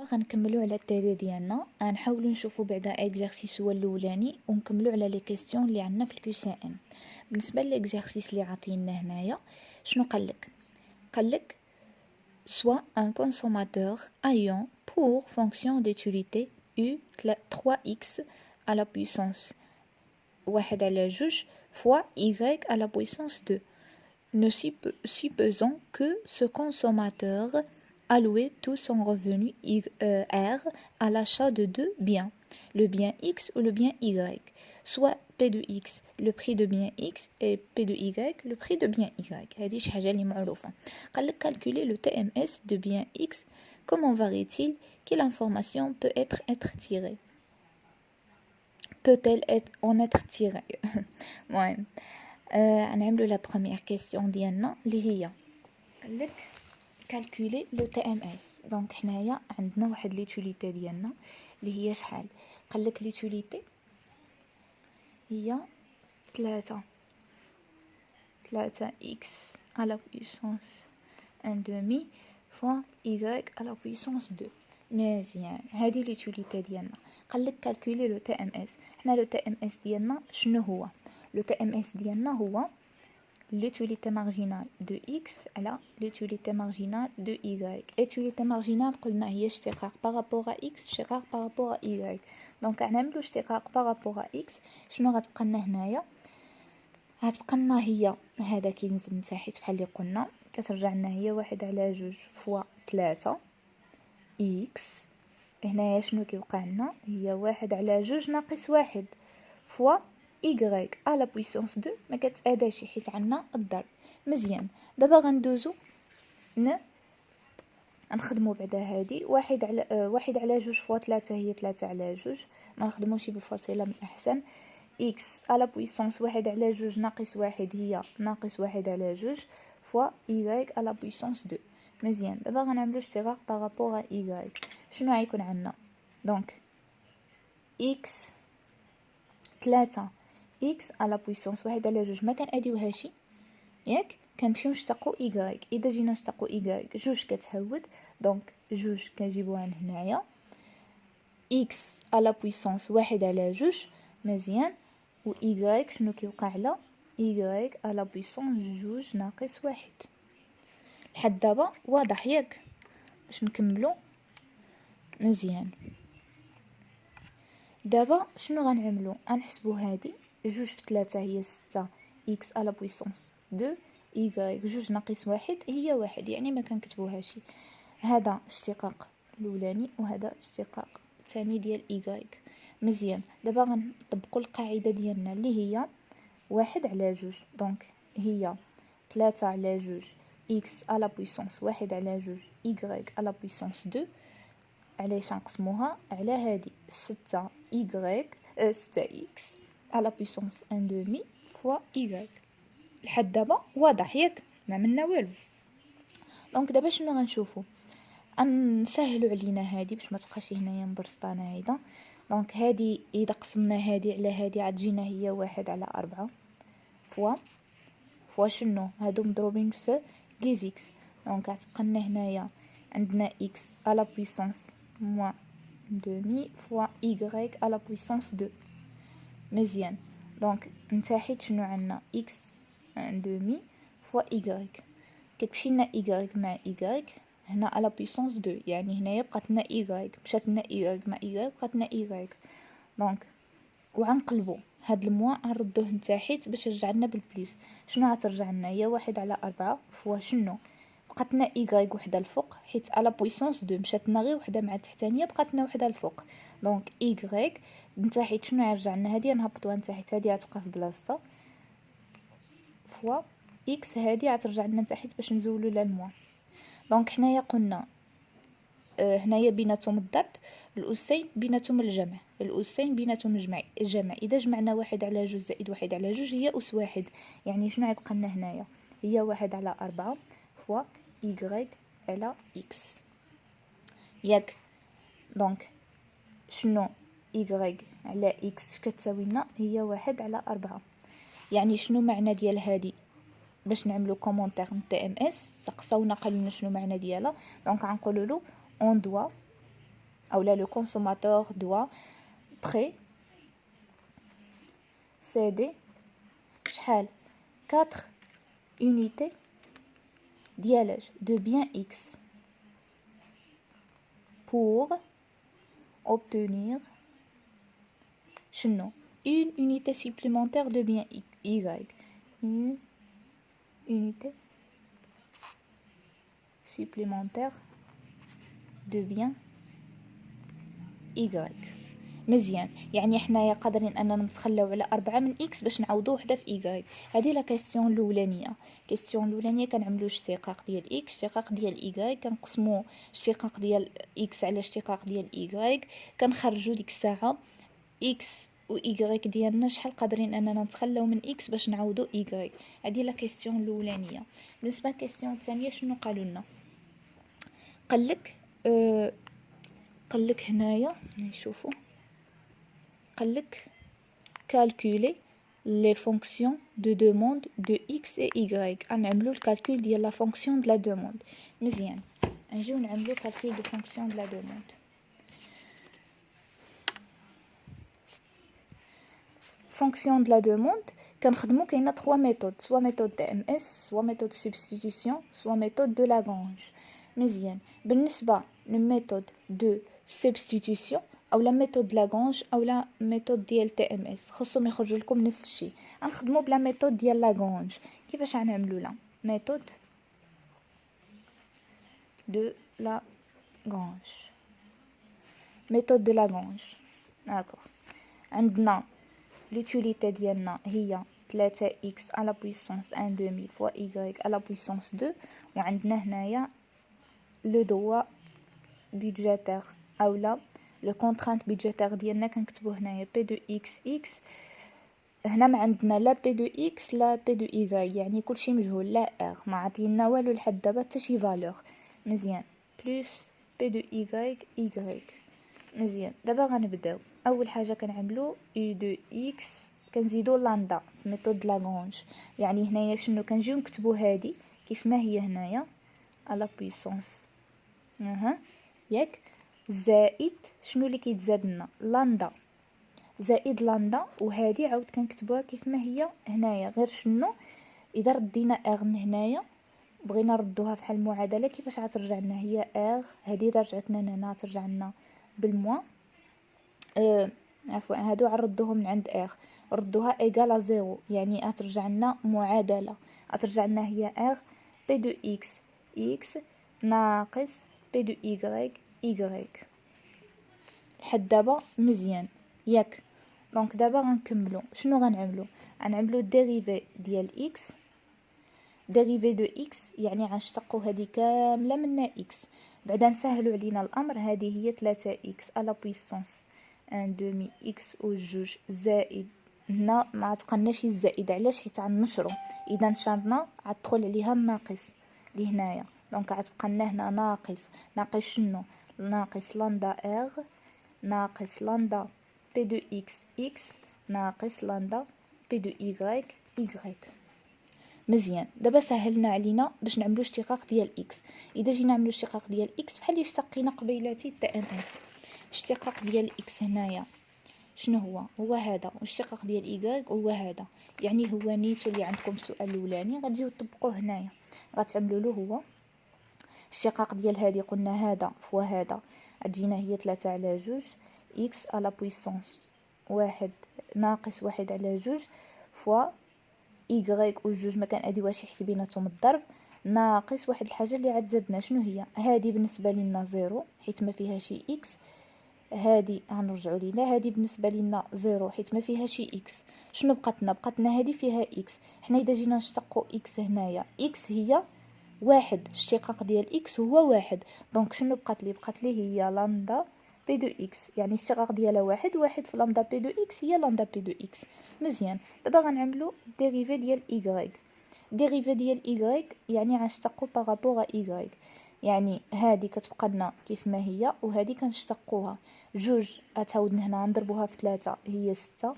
غنكملوا على التالي ديالنا، غنحاولوا نشوفوا بعدا اكزرسيس هو الاولاني ونكملوا على لي كيسيون اللي عندنا في الكيو سي ام. بالنسبه للاكزرسيس اللي عاطينا هنايا شنو قالك soit un consommateur ayant pour fonction d'utilité u 3x à la puissance 1 على 2 fois y à la puissance 2. Ne supposons que ce consommateur allouer tout son revenu R à l'achat de deux biens, le bien X ou le bien Y, soit P de X, le prix de bien X, et P de Y, le prix de bien Y. هذه شي حاجة اللي معروفة. قال لك calculer le TMS de bien X. Comment varie-t-il? Quelle information peut être tirée? Peut-elle en être tirée? المهم نعملو la première question ديالنا اللي هي قال لك calculer le TMS. donc حنايا عندنا واحد ليتوليتي ديالنا اللي هي شحال. قال لك ليتوليتي هي 3 x à la puissance 1/2 fois y à la puissance 2. مزيان، هذه ليتوليتي ديالنا. قال لك calculer le TMS. حنا لو TMS ديالنا شنو هو؟ لو TMS ديالنا هو l'utilité marginale de x على l'utilité marginale de y. l'utilité marginale قلنا هي اشتقاق par rapport à x اشتقاق par rapport à y. دونك غنعملو اشتقاق par rapport à x. شنو غتبقى لنا هنايا؟ غتبقى لنا هي هذا كينزل لتحت بحال اللي قلنا، كترجع لنا هي 1 على 2 فوا 3 x. هنايا شنو كيوقع لنا؟ هي 1 على 2 ناقص 1 فوا y à la puissance 2. ما كتأداش حيت عندنا الضرب. مزيان، دابا غندوزو نخدمو بعدا هادي 1 على 2 فوا 3 هي 3 على 2. ما نخدموش بالفاصله من احسن. x à la puissance 1 على 2 ناقص 1 هي ناقص 1 على 2 فوا y à la puissance 2. مزيان، دابا غنعملو اشتقاق بارابور y. شنو غيكون عندنا؟ دونك x 3 x à la puissance 1 على 2 ما كنأديوهاشي ياك، كنمشيو نشتقو y. اذا جينا نشتقو y 2 كتهود، دونك 2 كنجيبوها هنايا x à la puissance 1 على 2. مزيان، و y شنو كيوقع على y à la puissance 2 ناقص 1. لحد دابا واضح ياك؟ باش نكملو. مزيان، دابا شنو غنعملو؟ غنحسبو هادي 2 في 3 هي 6 x à la puissance 2 y 2 ناقص 1 هي 1، يعني ما كنكتبوهاش. هذا اشتقاق الاولاني وهذا اشتقاق الثاني ديال y. مزيان، دابا غنطبقوا القاعده ديالنا اللي هي 1 على 2. دونك هي 3 على 2 x à la puissance 1 على 2 y à la puissance 2. علاش نقسموها على هذه 6 x à la puissance 1/2 fois y. لحد دابا واضح ياك؟ ما عملنا والو. دونك دابا شنو غنشوفو؟ نسهلوا علينا هذه باش ما تبقاش هنايا مبرسطانه هيدا. دونك هذه اذا قسمنا هذه على هذه غتجينا هي 1 على 4 فوا شنو؟ هادو مضروبين في لي زيكس. دونك غتبقى لنا هنايا عندنا x à la puissance moins demi fois y à la puissance 2. مزيان، دونك من تحت شنو عندنا؟ x 1/2 fois y. كتمشي لنا y مع y هنا à la puissance 2، يعني هنايا بقات لنا y، مشات لنا y مع y بقات لنا y. دونك وغنقلبو هاد الموا غنردوه لتحت باش يرجع لنا بالبليس. شنو غترجع لنا؟ هي 1 على 4 فوا شنو؟ بقات لنا y وحده الفوق حيت على بويسونس 2 مشات لنا غير وحده مع التحتانيه بقات لنا وحده الفوق. دونك y نتاحيت شنو يرجع لنا؟ هذه نهبطوها نتاحيت، هذه غتبقى في بلاصتها فوا x هذه غترجع لنا نتاحيت باش نزولو لها الموا. دونك حنايا قلنا هنايا بيناتهم الضرب، الأسين بيناتهم الجمع، الأسين بيناتهم الجمع. إذا جمعنا 1 على 2 زائد 1 على 2 هي أس 1، يعني شنو غيبقى لنا هنايا؟ هي 1 على 4 فوا y على x ياك. دونك شنو y على x كتساوي لنا؟ هي 1 على 4. يعني شنو معنى ديال هذه؟ باش نعملو كومونتير من TMS سقساونا قالوا لنا شنو معنى ديالها. دونك غنقولوا له on doit ou là le consommateur doit précéder 4 unités de bien X pour obtenir une unité supplémentaire de bien Y. Une unité supplémentaire de bien Y. مزيان، يعني حنايا قادرين اننا نتخلاو على 4 من اكس باش نعوضو وحده في ايغاي. هذه لا كيسيون الاولانيه كنعملو اشتقاق ديال اكس اشتقاق ديال ايغاي، كنقسمو اشتقاق ديال اكس على اشتقاق ديال ايغاي، كنخرجو ديك الساعه اكس و ايغاي ديالنا شحال قادرين اننا نتخلاو من اكس باش نعوضو ايغاي. هذه لا كيسيون الاولانيه. بالنسبه للكيسيون الثانيه شنو قالوا لنا؟ قالك هنايا نشوفوا، قالك calculer les fonctions de demande de x et y. غنعملوا الكالكول ديال لا فونكسيون de la demande. مزيان، نجيو نعملوا calcul de fonction de la demande. fonction de la demande كنخدموا كاينه 3 ميثود، سوا ميثود TMS، سوا ميثود substitution، سوا ميثود de Lagrange. مزيان، بالنسبه للميثود دو substitution او لا ميثود لاغونج او لا ميثود ديال TMS خصهم يخرجوا لكم نفس الشيء. غنخدموا بلا ميثود ديال لاغونج. كيفاش غنعملوا لا ميثود دو لاغونج؟ ميثود دو لاغونج داكور، عندنا لوتيليتي ديالنا هي 3x à la puissance 1 demi fois y à la puissance 2، وعندنا هنايا لو دوا بيدجيتير او لا لو كونترانت بيدجيتير ديالنا كنكتبوه هنايا بي دو اكس اكس. هنا ما عندنا لا بي دو اكس لا بي دو اي، يعني كلشي مجهول، لا ار ما عطينا والو لحد دابا حتى شي فالور. مزيان، بلس بي دو اي. مزيان، دابا غنبداو. اول حاجه كنعملو اي دو اكس كنزيدو لاندا في ميثود لاغونج. يعني هنايا شنو كنجيو نكتبو هادي كيف ما هي هنايا على بويسونس ياك، زائد شنو اللي كيتزاد لنا؟ لاندا، زائد لاندا. وهذه عاود كنكتبوها كيف ما هي هنايا، غير شنو اذا ردينا ار من هنايا بغينا نردوها بحال المعادله كيفاش غترجع لنا؟ هي ار هذه اذا رجعت لنا هنا ترجع لنا بالموا عفوا هادو غنردوهم من عند ار، ردوها ايغال زيرو، يعني غترجع لنا معادله، غترجع لنا هي ار بي دو اكس اكس ناقص بي دو y. لحد دابا مزيان ياك. دونك دابا غنكملو شنو غنعملو ديريفي ديال اكس، ديريفي دو اكس يعني غنشتقو هذه كامله من اكس. بعدا نسهلوا علينا الامر، هذه هي 3 اكس على بويسونس 1 دومي اكس او جوج زائد، هنا ما تبقالناش الزائد علاش؟ حيت غنشرو، اذا نشرنا غتدخل عليها الناقص لهنايا. دونك غتبقى لنا هنا ناقص شنو؟ ناقص لاندا ار ناقص لاندا بي دو اكس اكس ناقص لاندا بي دو y. مزيان، دابا سهلنا علينا باش نعملو اشتقاق ديال اكس. اذا جينا نعملو اشتقاق ديال اكس بحال اللي اشتقينا قبيلاتي TMS، اشتقاق ديال اكس هنايا شنو هو هذا، والاشتقاق ديال اي هو هذا. يعني هو نيتو اللي عندكم السؤال الاولاني غتجيو تطبقوه هنايا، غتعملوا له هو الاشتقاق ديال هذه قلنا هذا فوا هذا، غتجينا هي 3 على 2 اكس على بويسونس 1 ناقص 1 على 2 فوا y و جوج ما كناديوهاش حيت بيناتهم الضرب، ناقص واحد الحاجه اللي غتزادنا شنو هي؟ هذه بالنسبه لنا زيرو حيت ما فيها شي اكس، هذه غنرجعوا لينا هذه بالنسبه لنا زيرو حيت ما فيها شي اكس. شنو بقاتنا هذه فيها اكس. حنا اذا جينا نشتقوا اكس هنايا، اكس هي واحد، اشتقاق ديال اكس هو واحد. دونك شنو بقات لي هي لامدا بي دو اكس، يعني الاشتقاق ديالها واحد في لامدا بي دو اكس هي لامدا بي دو اكس. مزيان، دابا غنعملو ديريفي ديال y. ديريفي ديال y يعني غنشتقو بارابور y، يعني هذه كتبقى لنا كيف ما هي وهذه كنشتقوها جوج غتعاود هنا نضربوها في 3 هي 6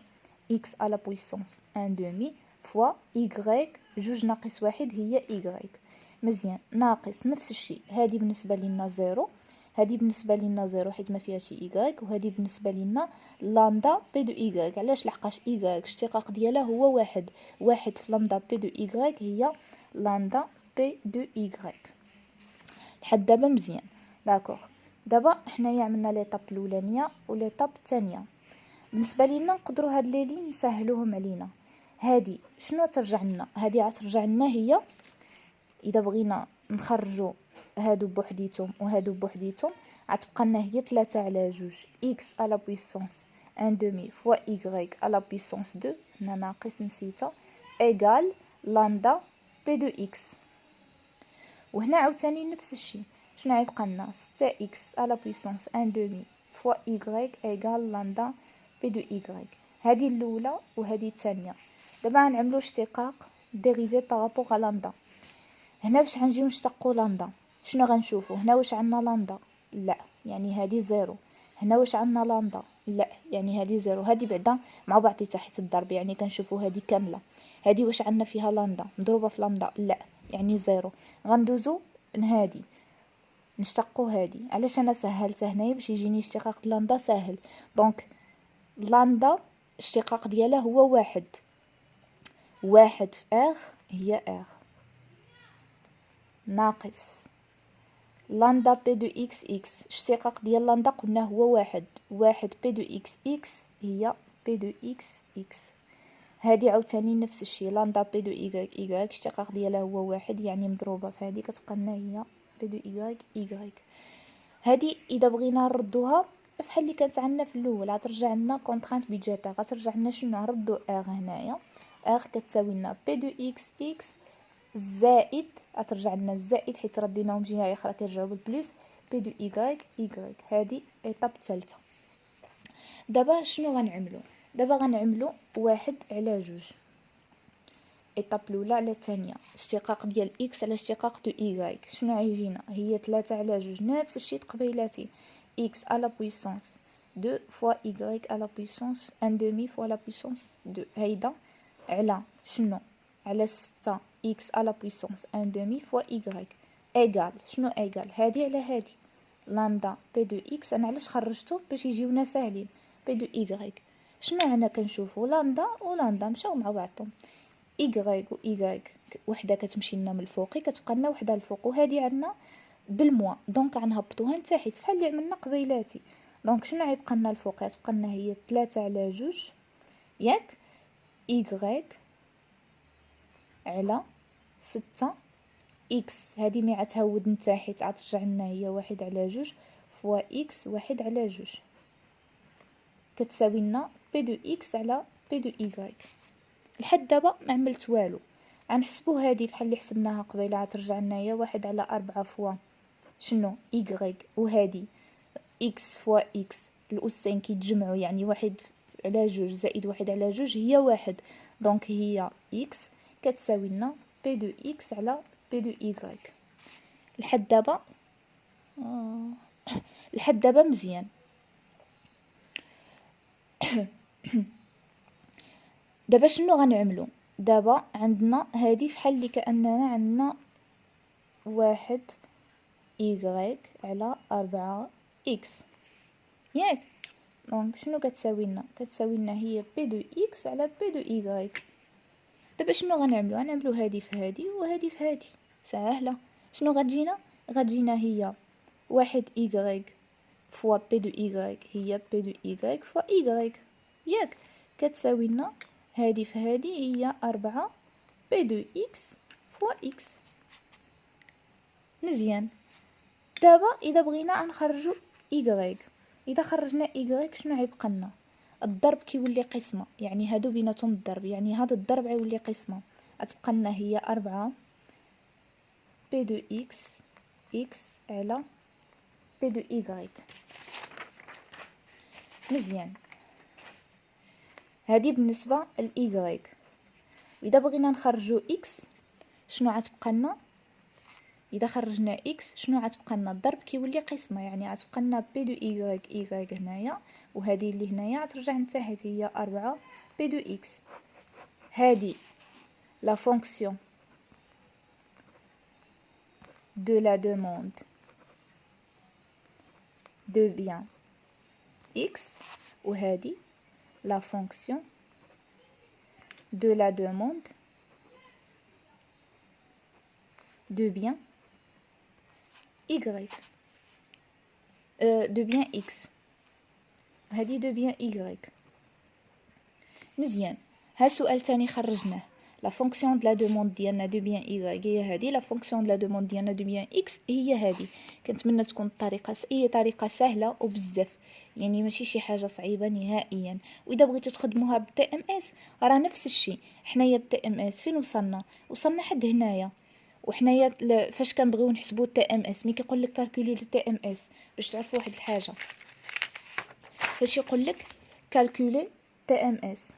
x على بويسونس 1 دومي فوا y جوج ناقص 1 هي y. مزيان، ناقص نفس الشيء هذه بالنسبه لنا زيرو هذه بالنسبه لنا زيرو حيت ما فيهاش ايغريك، وهذه بالنسبه لنا لامدا بي دو ايغريك. علاش؟ لحقاش ايغريك الاشتقاق ديالها هو واحد. واحد في لامدا بي دو ايغريك هي لامدا بي دو ايغريك. لحد دابا مزيان. داكوغ. دابا حنايا عملنا ليطاب الاولانيه وليطاب الثانيه. بالنسبه لينا نقدروا هاد لي لين نسهلوهم علينا. هادي شنو ترجع لنا؟ هادي غترجع لنا هي اذا بغينا نخرجوا هادو بوحديتهم وهادو بوحديتهم، غتبقى لنا هي 3 على 2 x على بويسونس 1 دومي فوا y على بويسونس 2 هنا ناقص نسيتها ايغال لامدا بي دو x. وهنا عاوتاني نفس الشيء. شنو غيبقى لنا 6x على بويسونس 1 دومي فوا y ايغال لامدا بي دو y. هذه الاولى وهذه الثانيه. دابا غنعملوا اشتقاق ديريفي بارابور لامدا. هنا باش غنجيو نشتقوا لامدا شنو غنشوفوا؟ هنا واش عندنا لامدا؟ لا، يعني هذه زيرو. هنا واش عندنا لامدا؟ لا، يعني هذه زيرو. هذه بعدا مع بعضي تحت الضرب، يعني كنشوفوا هذه كامله. هذه واش عندنا فيها لامدا مضروبه في لامدا؟ لا، يعني زيرو. غندوزو لهادي نشتقوا هذه. علاش انا سهلت هنايا؟ باش يجيني اشتقاق لامدا ساهل. دونك لامدا الاشتقاق ديالها هو واحد. واحد في اغ هي اغ ناقص لامدا بي دو اكس اكس. اشتقاق ديال لامدا قلنا هو واحد. واحد بي دو اكس اكس هي بي دو اكس اكس. هادي عاوتاني نفس الشيء لامدا بي دو ايغريك ايغريك اشتقاق ديالها هو واحد، يعني مضروبه في هادي كتبقى لنا هي بي دو ايغريك ايغريك. هادي اذا بغينا نردوها بحال اللي كانت عندنا في الاول غترجع لنا كونطرانت بيدجيتير. غترجع لنا شنو؟ نردو ار هنايا. ار كتساوي لنا بي دو اكس اكس زائد غترجع لنا الزائد حيت رديناهم جهه اخرى كيرجعوا بالبلوس بي دو ايغريك ايغريك. هادي ايطاب ثالثه. دابا شنو غنعملو؟ دابا غنعملو واحد على جوج. ايطاب الاولى على الثانيه اشتقاق ديال اكس على اشتقاق دو ايغريك. شنو غيجينا؟ هي 3 على جوج نفس الشيء تقبيلاتي اكس على بويسونس 2 فوا y على بويسونس 1 دومي فوا لا بويسونس 2 هيدا على شنو؟ على 6 x على بويسونس 1 دومي فوا y ايغال شنو ايغال؟ هادي على هادي لامدا بي دو x. انا علاش خرجته؟ باش يجيونا ساهلين. بي دو y شنو هنا كنشوفوا لامدا ولامدا مشاو مع بعضهم. y و y وحده كتمشي لنا من الفوقي كتبقى لنا وحده الفوق، وهذه عندنا بالموا دونك غنهبطوها لتحت بحال اللي عملنا قبيلاتي. دونك شنو غيبقى لنا الفوق؟ غتبقى لنا هي 3 على 2 ياك y على 6 x. هذه مي غتهود لتحت غترجع لنا هي 1 على 2 فوا x 1 على 2 كتساوي لنا بي دو x على بي دو y. لحد دابا ما عملت والو. غنحسبوا هذه بحال اللي حسبناها قبيله غترجع لنا هي 1 على 4 فوا شنو y، وهذه x فوا x الأسين كيتجمعوا يعني 1 على 2 زائد 1 على 2 هي 1. دونك هي x كتساوي لنا بي دو x على بي دو y. لحد دابا لحد دابا مزيان. دابا شنو غنعملو؟ دابا عندنا هذه بحال اللي كأننا عندنا 1 y على 4 x ياك. دونك شنو كتساوي لنا؟ كتساوي لنا هي بي دو x على بي دو y. دابا شنو غنعملو؟ غنعملو هذه في هذه وهذه في هذه ساهله. شنو غتجينا؟ غتجينا هي 1 y فوا بي دو y هي بي دو y فوا y ياك كتساوي لنا هذه في هذه هي 4 بي دو x فوا x. مزيان. دابا اذا بغينا نخرجوا y، اذا خرجنا y شنو غيبقى لنا؟ الضرب كيولي قسمه، يعني هادو بيناتهم الضرب، يعني هذا الضرب غيولي قسمه. غتبقى لنا هي 4 بي دو x على بي دو y. مزيان. هذه بالنسبه ل y. واذا بغينا نخرجوا x شنو غتبقى لنا؟ اذا خرجنا x شنو غتبقى لنا؟ الضرب كيولي قسمه، يعني غتبقى لنا بي دو y هنايا، وهذه اللي هنايا غترجع لتحت هي 4 بي دو x. هذه لا فونكسيون دو لا دوموند دو بيان اكس، وهذه لا فونكسيون دو لا دوموند دو بيان y دو بيان x، هذه دو بيان y. مزيان، ها سؤال تاني خرجناه. لا فونكسيون دو لا دوموند ديالنا دو بيان y هي هذه، لا فونكسيون دو لا دوموند ديالنا دو بيان x هي هذه. كنتمنى تكون الطريقه اي طريقه سهله وبزاف، يعني ماشي شي حاجه صعيبه نهائيا. واذا بغيتو تخدموها بالتي ام اس راه نفس الشيء. حنايا بالتي ام اس فين وصلنا حد هنايا. وحنايا فاش كنبغيو نحسبوا التي ام اس، ملي كيقول لك كالكولي التي ام اس، باش تعرفوا واحد الحاجه، فاش يقول لك كالكولي تي ام اس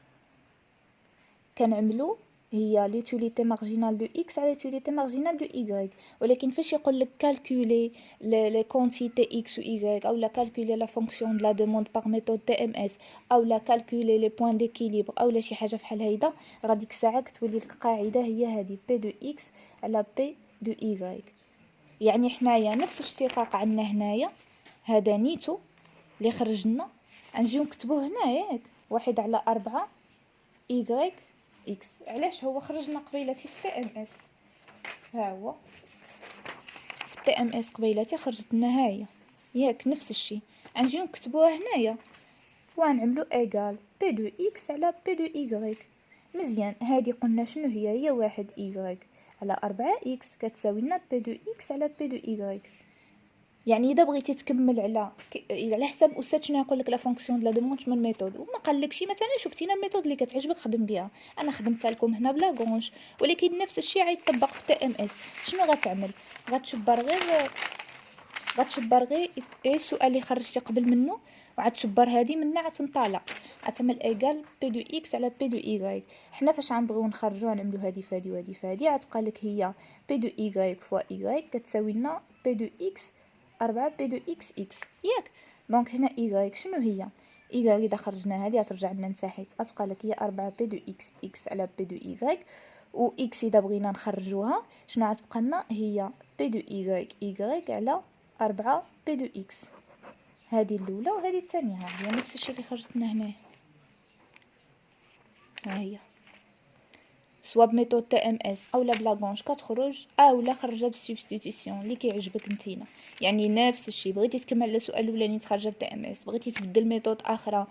كنعملو هي ليتوليتي مارجينال دو اكس على ليتوليتي مارجينال دو y. ولكن فاش يقول لك كالكولي لي كونتيتي اكس و y، او لا كالكولي لا فونكسيون دو لا دوموند باغ ميثود تي ام اس، او لا كالكولي لي بوين ديكيليبر، او لا شي حاجه بحال هيدا، راه ديك الساعه كتولي لك قاعده هي هذه بي دو اكس على بي دو y. يعني حنايا نفس الاشتقاق عندنا هنايا، هذا نيتو اللي خرجنا، غنجيو نكتبوه هنا ياك 1/4 y اكس. علاش هو خرجنا قبيلتي في تي ام اس، ها هو في تي ام اس قبيلتي خرجت لنا هاهي ياك نفس الشيء. غنجيو نكتبوها هنايا ونعملو ايغال بي دو اكس على بي دو y. مزيان، هذه قلنا شنو هي 1 y على 4 اكس كتساوي لنا بي دو اكس على بي دو y. يعني اذا بغيتي تكمل على حسب استاذ شنو يقول لك لا فونكسيون دو لا دوموند من ميثود، وما قال لك شي مثلا شفتينا الميثود اللي كتعجبك خدم بها. انا خدمتها لكم هنا بلا غونش، ولكن نفس الشيء غيطبق في تي ام اس. شنو غتعمل؟ غتشبر غير السؤال اللي خرجتي قبل منه، وغتشبر هذه منها غتنطلق، غتعمل ايغال بي دو اكس على بي دو y. حنا فاش غنبغيو نخرجوا غنعملوا هذه فهذه وهذه فهذه، غتبقى لك هي بي دو y فوا y كتساوي لنا بي دو اكس 4 بي دو اكس اكس ياك. دونك هنا y شنو هي؟ y اذا خرجنا هذه غترجع لنا نتاحيت، غتبقى لك هي 4 بي دو اكس اكس على بي دو y. و x اذا بغينا نخرجوها شنو غتبقى لنا؟ هي بي دو y على 4 بي دو اكس. هذه الاولى وهذه الثانيه هي نفس الشيء اللي خرجت لنا هنا. ها هي سوا بميثود تي ام اس او لا بلاغونج كتخرج، او لا خرجها بالسبستيتيسيون اللي كيعجبك نتينا. يعني نفس الشيء، بغيتي تكمل على السؤال الاولاني تخرجها بتي ام اس، بغيتي تبدل ميثود اخرى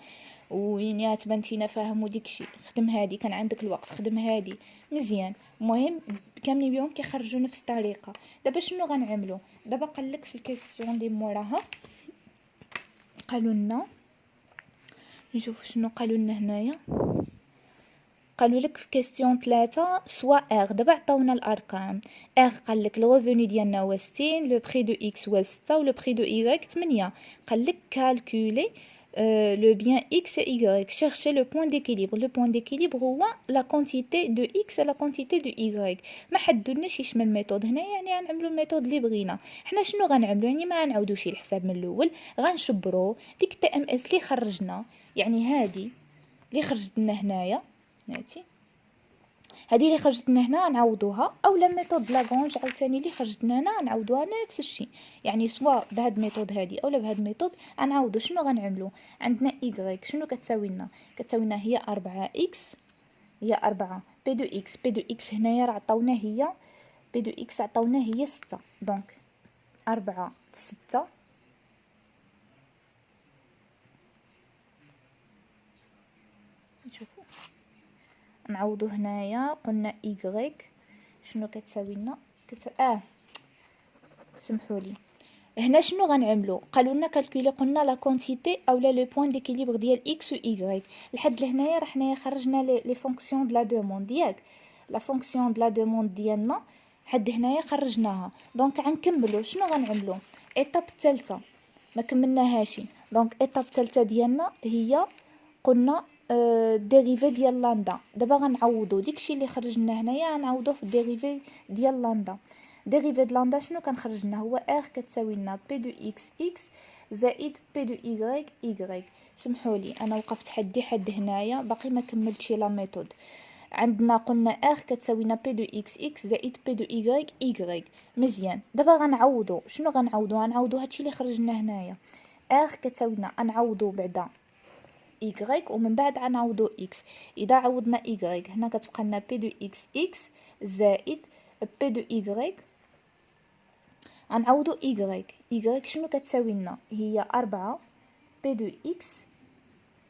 ويعني تبان نتينا فاهمو ديكشي، خدم هادي، كان عندك الوقت خدم هادي مزيان. المهم كاملين بيهم كيخرجوا نفس الطريقه. دابا شنو غنعملو؟ دابا قالك في الكيستيون اللي موراها قالوا لنا، نشوف شنو قالوا لنا هنايا. قالوا لك في كيستيون 3 سوا ار. دابا عطاونا الارقام. ار قال لك لو ريفوني ديالنا هو 60، لو بري دو اكس هو 6، ولو بري دو y 8. قال لك كالكولي لو بيان اكس et y. chercher le point d'équilibre. le point d'équilibre هو لا كونتيتي دو اكس لا كونتيتي دو y. ما حددناش يشمل الميثود هنا، يعني غنعملوا الميثود اللي بغينا. حنا شنو غنعملوا؟ يعني ما غنعاودوش الحساب من الاول، غنشبروا ديك تي ام اس اللي خرجنا، يعني هذه اللي خرجت لنا هنايا، ناتي هذه اللي خرجت لنا هنا نعوضوها، او لا ميثود لاغونج عاوتاني اللي خرجت لنا هنا نعوضوها نفس الشيء. يعني سوا بهاد الميثود هذه اولا بهاد الميثود غنعوضوا. شنو غنعملوا؟ عندنا y شنو كتساوي لنا؟ كتساوي لنا هي 4 اكس، هي 4 بي دو اكس. بي دو اكس هنايا راه عطاونا هي بي دو اكس عطاونا هي 6. دونك 4 في 6 نشوفوا نعوضو هنايا. قلنا y شنو كتساوي لنا؟ سمحوا لي، هنا شنو غنعملو؟ قالوا لنا كالكولي، قلنا لا كونتيتي اولا لو بوين ديكيليبر ديال x و y. لحد لهنايا راه حنايا خرجنا لي فونكسيون دو لا دوموند ياك. لا فونكسيون دو لا دوموند ديالنا حد هنايا خرجناها. دونك غنكملوا. شنو غنعملوا؟ ايطاب الثالثه ما كملناهاش. دونك ايطاب الثالثه ديالنا هي قلنا ديريفي ديال لاندا. دابا غنعوضوا داكشي اللي خرجنا هنايا غنعوضوه في الديريفي ديال لاندا. ديريفي د لاندا شنو كنخرج لنا؟ هو ار كتساوي لنا بي دو اكس اكس زائد بي دو y. سمحوا لي انا وقفت حد هنايا باقي ما كملتش لا ميثود. عندنا قلنا ار كتساوي لنا بي دو اكس اكس زائد بي دو y. مزيان، دابا غنعوضوا. شنو غنعوضوا؟ غنعوضوا هادشي اللي خرج لنا هنايا. ار كتساوي لنا نعوضو بعدا y ومن بعد غنعوضو x. اذا عوضنا y هنا كتبقى لنا بي دو اكس اكس زائد بي دو y. غنعوضو y شنو كتساوي لنا؟ هي 4 بي دو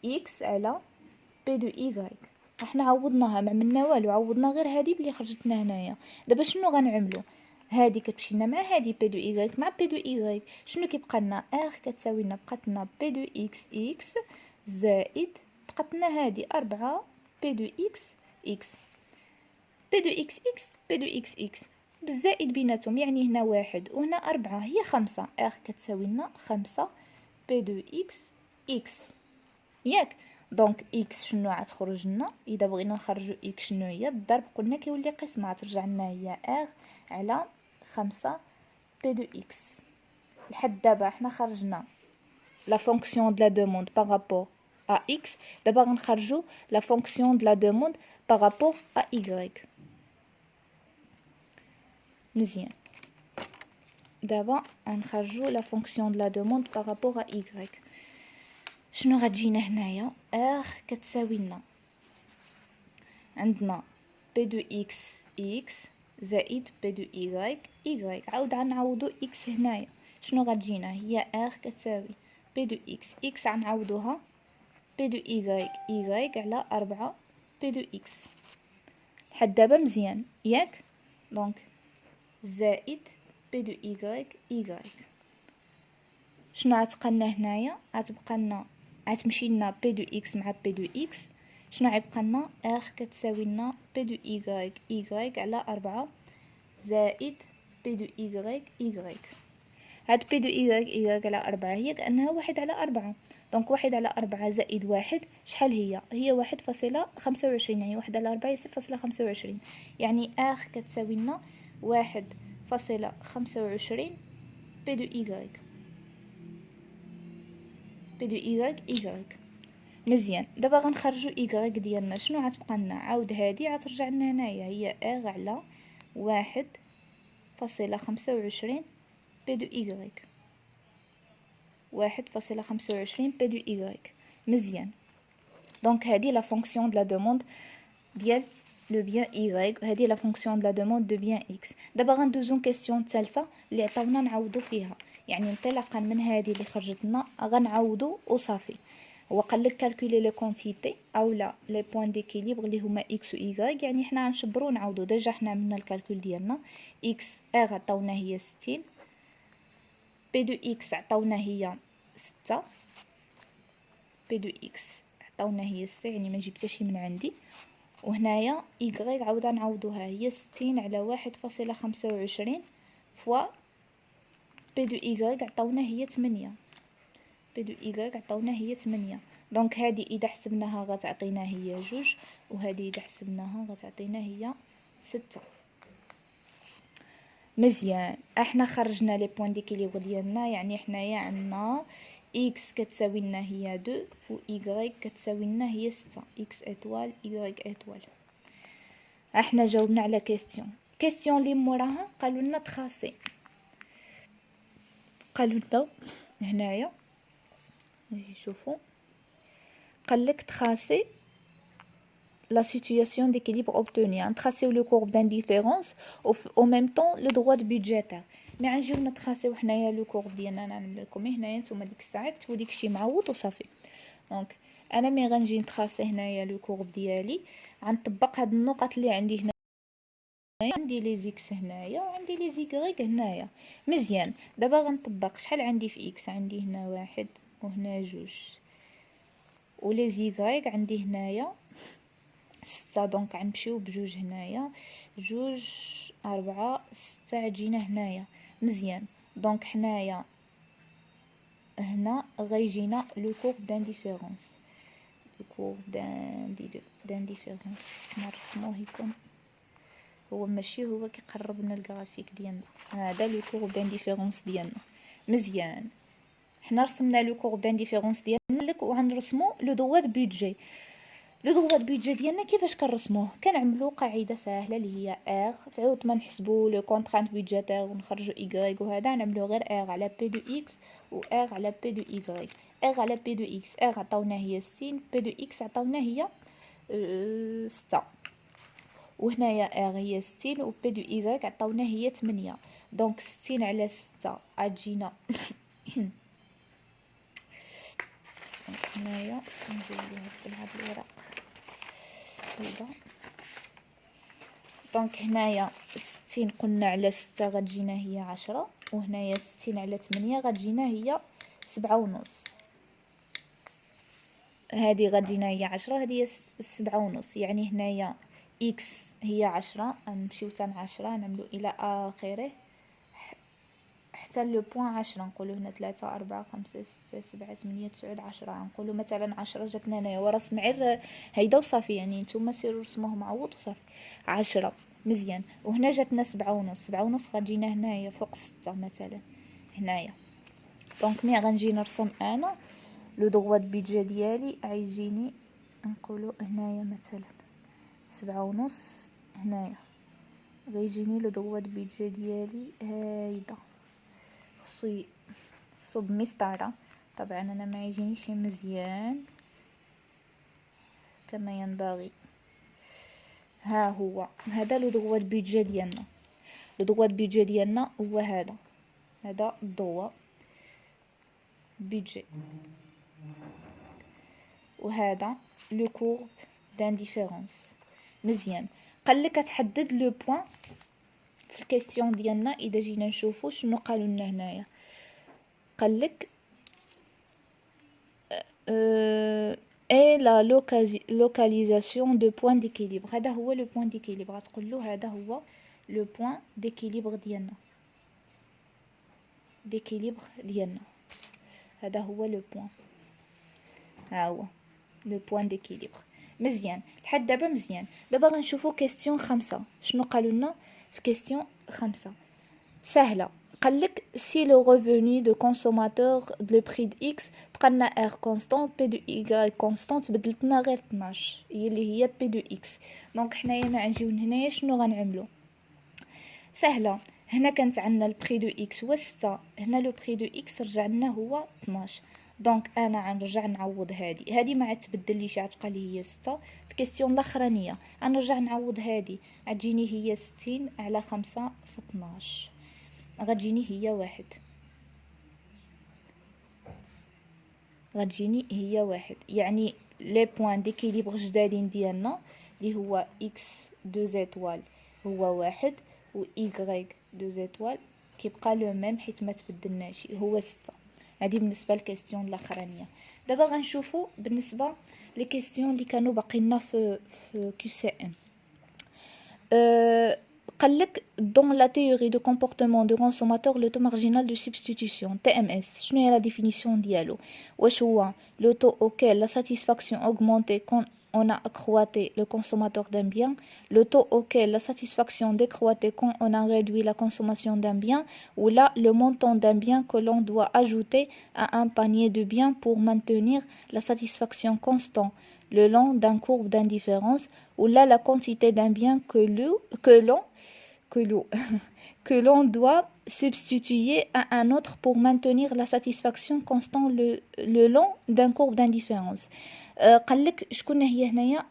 اكس على بي دو y. احنا عوضناها ما عملنا والو، عوضنا غير هادي بلي خرجت لنا هنايا. دابا شنو غنعملو؟ هادي كتمشي لنا مع هادي بي دو y مع بي دو y. شنو كيبقى لنا؟ ار كتساوي لنا بقات لنا بي دو اكس زائد بقات لنا هادي 4 بي دو اكس بي دو اكس بي دو اكس بالزائد بيناتهم، يعني هنا 1 وهنا 4 هي 5. ار كتساوي لنا 5 بي دو اكس ياك. دونك اكس شنو غتخرج لنا؟ اذا بغينا نخرجو اكس شنو هي؟ الضرب قلنا كيولي قسمه، ترجع لنا هي ار على 5 بي دو اكس. لحد دابا حنا خرجنا لا فونكسيون دو لا دوموند بارابور ا اكس. دابا غنخرجو لا فونكسيون دو لا دوموند بارابور ا y. مزيان، دابا غنخرجو لا فونكسيون دو لا دوموند بارابور ا y. شنو غتجينا هنايا؟ ار كتساوي لنا عندنا بي دو اكس زائد بي دو y عاود غنعوضو اكس هنايا. شنو غتجينا؟ هي ار كتساوي بي دو اكس غنعوضوها بي دو y على 4 بي دو اكس. لحد دابا مزيان ياك. دونك زائد بي دو y. شنو غتبقى لنا هنايا؟ غتبقى لنا غتمشي لنا بي دو اكس مع بي دو اكس. شنو غيبقى لنا؟ ار كتساوي لنا بي دو y على 4 زائد بي دو y. هاد بي دو y على 4 هي كأنها 1 على 4. دونك 1 على 4 زائد 1 شحال هي؟ هي 1.25، يعني 1 على 4 هي 0.25. يعني ار كتساوي لنا 1.25 بي دو y. بي دو y. مزيان، دابا غنخرجو y ديالنا. شنو غتبقى لنا؟ عاود هادي غترجع لنا هنايا هي ار على 1.25 بي دو y. 1.25 بي دو y. مزيان، دونك هادي لا فونكسيون دو لا دوموند ديال لو بيان y، هادي لا فونكسيون دو لا دوموند دو بيان x. دابا غندوزو كيسيون الثالثه اللي عطاونا نعوضو فيها، يعني انطلاقا من هادي اللي خرجت لنا غنعوضو وصافي. هو قال لك كالكولي لي كونتيتي اولا لي بوين ديكيليبر اللي هما x و y، يعني حنا غنشبرو نعوضو. ديجا حنا عملنا الكالكول ديالنا. x ار عطاونا هي 60، بي دو اكس عطاونا هي 6، بي دو اكس عطاونا هي 6، يعني ما جبت شي من عندي. وهنايا y عاود نعوضوها هي 60 على 1.25 فوا بي دو y عطاونا هي 8، بي دو y عطاونا هي 8. دونك هادي اذا حسبناها غتعطينا هي 2، وهادي اذا حسبناها غتعطينا هي 6. مزيان، احنا خرجنا لي بوين ديكيليبر ديالنا، يعني حنايا عندنا x كتساوي لنا هي 2 و y كتساوي لنا هي 6. x ايطوال y ايطوال. احنا جاوبنا على كيستيون اللي موراها قالوا لنا تراسي. قالوا لنا هنايا شوفوا، قال لك تراسي la situation d'équilibre obtenue. Tracer le courbe d'indifférence au même temps le droit budgétaire. مي غنجيو نتراسيو حنايا لو كورب ديالنا. نعمل لكم هنايا نتوما ديك الساعه كتبوا داكشي معوض وصافي. دونك انا مي غنجي نتراسي هنايا لو كورب ديالي، غنطبق هاد النقط اللي عندي هنا. عندي لي زيكس هنايا وعندي لي زيغريك هنايا. مزيان، دابا غنطبق. شحال عندي في اكس؟ عندي هنا 1 وهنا 2، ولي زيغريك عندي هنايا 6. دونك غنمشيو بجوج هنايا، 2 4 6 جينا هنايا. مزيان، دونك حنايا هنا غيجينا لو كورب دانديفيرونس. لو كورب دانديفيرونس نرسموه يكون هو ماشي هو كيقرب لنا الجرافيك ديالنا. هذا لو كورب دانديفيرونس ديالنا. مزيان، حنا رسمنا لو كورب دانديفيرونس ديالنا لك، وغنرسمو لو دوات بودجي. لو دغوا دو بيدجي ديالنا كيفاش كنرسموه؟ كنعملوا قاعده ساهله اللي هي ار، في عوض ما نحسبوا لو كونطرانت بيدجيتير ونخرجوا اي وهذا نعملوا غير ار على بي دو اكس و ار على بي دو اي. ار على بي دو اكس، ار عطاونا هي 60، بي دو اكس عطاونا هي 6، وهنايا ار هي 60 و بي دو اي عطاونا هي 8. دونك 60 على 6 غتجينا هنايا نزولوها بهاد الورق هيدا. دونك هنايا 60 قلنا على 6 غتجينا هي 10، وهنايا 60 على 8 غتجينا هي 7.5. هذه غتجينا هي 10، هذه هي 7.5. يعني هنايا اكس هي 10، نمشيو حتى 10 نعملو الى اخره حتى لو بوين 10. نقولو هنا 3 4 5 6 7 8 9 10. نقولو مثلا 10 جاتنا هنايا ورسم غير هيدا وصافي، يعني نتوما سيروا رسموه معوض وصافي. 10 مزيان. وهنا جاتنا 7.5، 7.5 غتجينا هنايا فوق 6 مثلا هنايا. دونك مي غنجي نرسم انا لو دغوا دو بيدجي ديالي غيجيني نقولو هنايا مثلا 7.5. هنايا غيجيني لو دغوا دو بيدجي ديالي هايدا، خصو صوب مسطره. طبعا انا ما يجينيش مزيان كما ينبغي. ها هو هذا لو دغوا دو بيدجي ديالنا. لو دغوا دو بيدجي ديالنا هو هذا الدغوا بيدجي، وهذا لو كورب دانديفيرونس. مزيان. قالك تحدد لو بوين في الكيستيون ديالنا. اذا جينا نشوفوا شنو قالوا لنا هنايا، قالك اي لا لوكاليزاسيون دو بوين ديكيليبر. هذا هو لو بوين ديكيليبر. غتقول له هذا هو لو بوين ديكيليبر ديالنا، هذا هو لو بوين. ها هو لو بوين ديكيليبر. مزيان لحد دابا مزيان. دابا غنشوفوا كيستيون 5. شنو قالوا لنا في كيستيون 5؟ سهله. قالك سي لو ريفوني دو كونسوماتور دو بري د اكس بقالنا ار كونستون بي دو اي كونستون، تبدلت لنا غير 12 هي اللي هي بي دو اكس. دونك حنايا ما غنجيو هنايا شنو غنعملو؟ سهله. هنا كانت عندنا البري دو اكس هو 6، هنا لو بري دو اكس رجع لنا هو 12. دونك انا غنرجع نعوض هادي ما عتبدليش، غتبقى لي هي 6. في كيستيون الاخرانيه غنرجع نعوض هادي، غتجيني هي 60 على 5 في 12 غتجيني هي 1. يعني لي بوين ديكيليبر جدادين ديالنا اللي هو اكس دو زيتوال هو 1 و y دو زيتوال كيبقى لو ميم حيت ما تبدلناش هو 6. هذه بالنسبه للكيستيون الاخرانيه. دابا غنشوفوا بالنسبه لي كيستيون اللي كانوا باقينا في كيو سي ام. قالك dans la théorie de comportement de consommateur le taux marginal de substitution TMS. شنو هي la définition ديالو؟ واش هو le taux auquel la satisfaction augmente quand on a accroît le consommateur d'un bien, le taux auquel la satisfaction décroît quand on a réduit la consommation d'un bien, ou là le montant d'un bien que l'on doit ajouter à un panier de biens pour maintenir la satisfaction constante le long d'un courbe d'indifférence, ou là la quantité d'un bien que l'on doit substituer à un autre pour maintenir la satisfaction constante le long d'un courbe d'indifférence. قالك شكون هي هنايا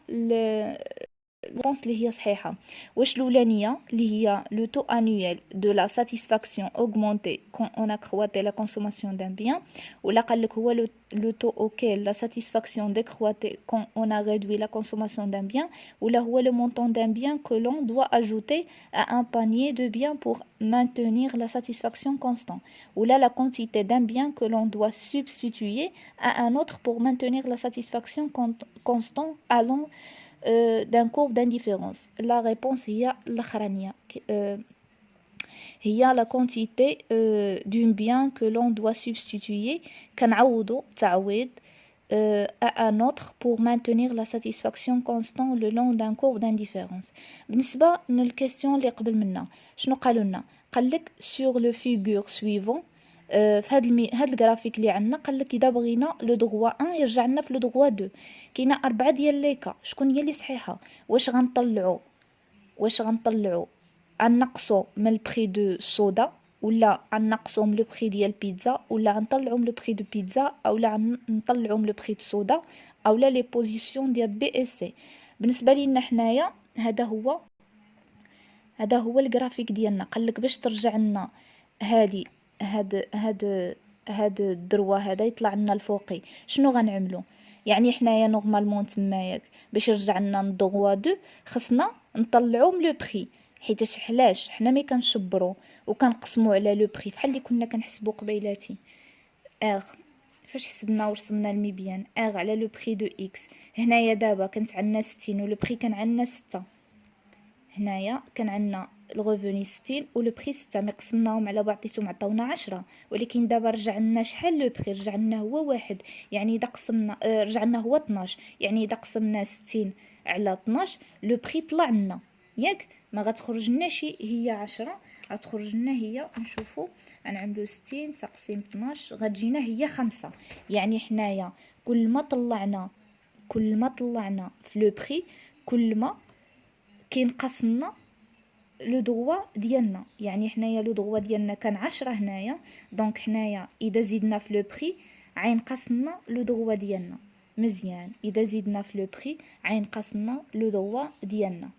الرونس اللي هي صحيحه؟ واش الاولانيه اللي هي لو تو انويل دو لا ساتيسفاكسيون اوغمونتي كون اون اكرواتي لا كونسوماسيون دان بيان، ولا قالك هو لو تو اوكيل لا ساتيسفاكسيون ديكرواتي كون اون ا ريدوي لا كونسوماسيون دان بيان، ولا هو لو مونطون دان بيان كو لون دوا اجوتي ا ان بانيي دو بيان بور maintenir la satisfaction constante, ou là la quantité d'un bien que l'on doit substituer à un autre pour maintenir la satisfaction constante allant d'un courbe d'indifférence. La réponse هي الأخرانية، هي la quantité d'un bien que l'on doit substituer كنعوضو تعويض à un autre pour maintenir la satisfaction constante le long d'un courbe d'indifférence. بالنسبة للكيستيون اللي قبل منا شنو قالوا لنا؟ قالك sur le figure suivant في هاد الجرافيك اللي عندنا قال لك اذا بغينا لو دغوا 1 يرجع لنا في لو دغوا 2. كاينه 4 ديال لي كا، شكون هي اللي صحيحه؟ واش غنطلعوا غنقصوا من البري دو الصودا، ولا غنقصوا من لو بري ديال البيتزا، ولا غنطلعوا من لو بري دو بيتزا، اولا غنطلعوا من لو بري دو صودا، اولا لي بوزيسيون ديال بي اس سي. بالنسبه لينا حنايا هذا هو الجرافيك ديالنا. قال لك باش ترجع لنا هادي هاد الدروه هذا يطلع لنا الفوقي، شنو غنعملو؟ يعني حنايا نورمالمون تماياك باش يرجع لنا الدغوا 2 خصنا نطلعو من لو بري، حيتاش علاش حنا ملي كنشبرو وكنقسمو على لو بري بحال اللي كنا كنحسبو قبيلاتي اغ، فاش حسبنا ورسمنا الميبيان اغ على لو بري دو اكس. هنايا دابا كانت عندنا 60 ولو بري كان عندنا 6، هنايا كان عندنا الغوفوني 60 ولو بري 6، مي قسمناهم على بعضيتهم عطاونا 10. ولكن دابا رجع لنا شحال لو بري؟ رجع لنا هو واحد، يعني اذا قسمنا رجع لنا هو 12، يعني اذا قسمنا 60 على 12 لو بري طلع لنا ياك، ما غتخرج لناش هي 10، غتخرج لنا هي، نشوفوا غنعملوا 60 تقسيم 12 غتجينا هي 5. يعني حنايا كل ما طلعنا في لو بري كل ما كينقص لنا لو دغوا ديالنا. يعني حنايا لو دغوا ديالنا كان 10 هنايا، دونك حنايا اذا زدنا في لو بري غينقص لنا لو دغوا ديالنا. مزيان، اذا زدنا في لو بري غينقص لنا لو دغوا ديالنا.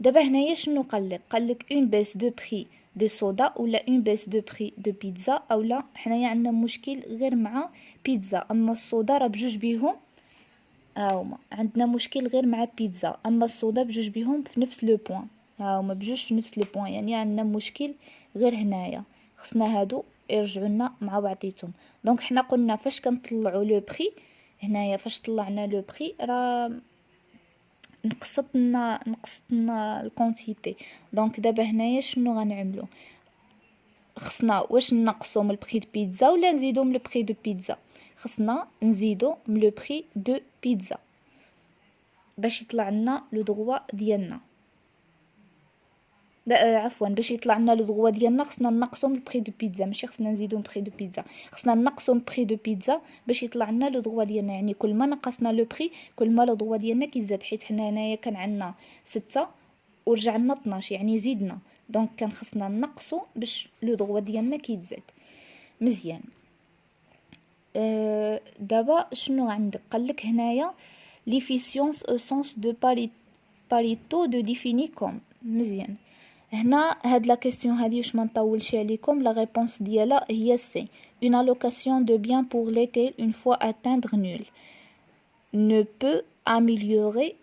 دابا هنايا شنو قال لك اون بيس دو بري دو صودا ولا اون بيس دو بري دو بيتزا، اولا حنايا عندنا مشكل غير مع بيتزا، اما الصودا راه بجوج بيهم هاهما عندنا مشكل غير مع بيتزا، اما الصودا بجوج بيهم في نفس لو بوين، هاهما بجوج في نفس لو بوين، يعني عندنا مشكل غير هنايا، خصنا هادو يرجعوا لنا مع بعضيتهم. دونك حنا قلنا فاش كنطلعوا لو بري هنايا، فاش طلعنا لو بري راه نقصت لنا الكونتيتي. دونك دابا هنايا شنو غنعملو؟ خصنا واش نقصوا من البري دو بيتزا ولا نزيدو من البري دو بيتزا؟ خصنا نزيدو من لو بري دو بيتزا باش يطلع لنا لو دغوا ديالنا. عفوا، باش يطلع لنا لو دغوا ديالنا خصنا نقصوا من البري دو بيتزا، ماشي خصنا نزيدو من البري دو بيتزا، خصنا نقصوا من البري دو بيتزا باش يطلع لنا لو دغوا ديالنا. يعني كل ما نقصنا لو بري كل ما لو دغوا ديالنا كيزاد، حيت حنا هنايا كان عندنا 6 ورجع لنا 12، يعني زيدنا، دونك كان خصنا نقصوا باش لو دغوا ديالنا كيتزاد. مزيان. دابا شنو عندك؟ قالك هنايا ليفيسيونس او سونس دو باريتو دو ديفيني كوم. مزيان. هنا هاد لا كيسيون هادي واش ما نطولش عليكم، لا ريبونس ديالها هي سي une allocation de biens pour lesquels une fois atteindre nul ne peut améliorer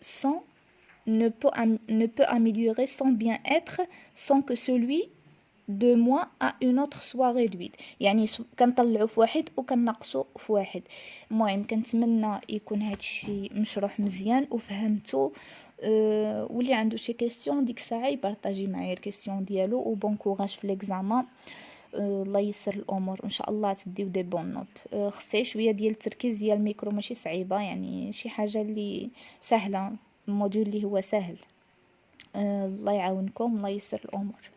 son bien-être sans que celui de moi à une autre soit réduite. يعني كنطلعوا في واحد وكنقصوا في واحد. المهم كنتمنى يكون هذا الشيء مشروح مزيان وفهمتو. واللي عنده شي كيسيون ديك الساعه يبارطاجي معايا الكيسيون ديالو، و بون كوراج في ليكزامان. الله يسر الامور ان شاء الله تديو دي بون نوت. خصي شويه ديال التركيز ديال الميكرو، ماشي صعيبه، يعني شي حاجه اللي سهله، الموديول اللي هو سهل. الله يعاونكم، الله يسر الامور.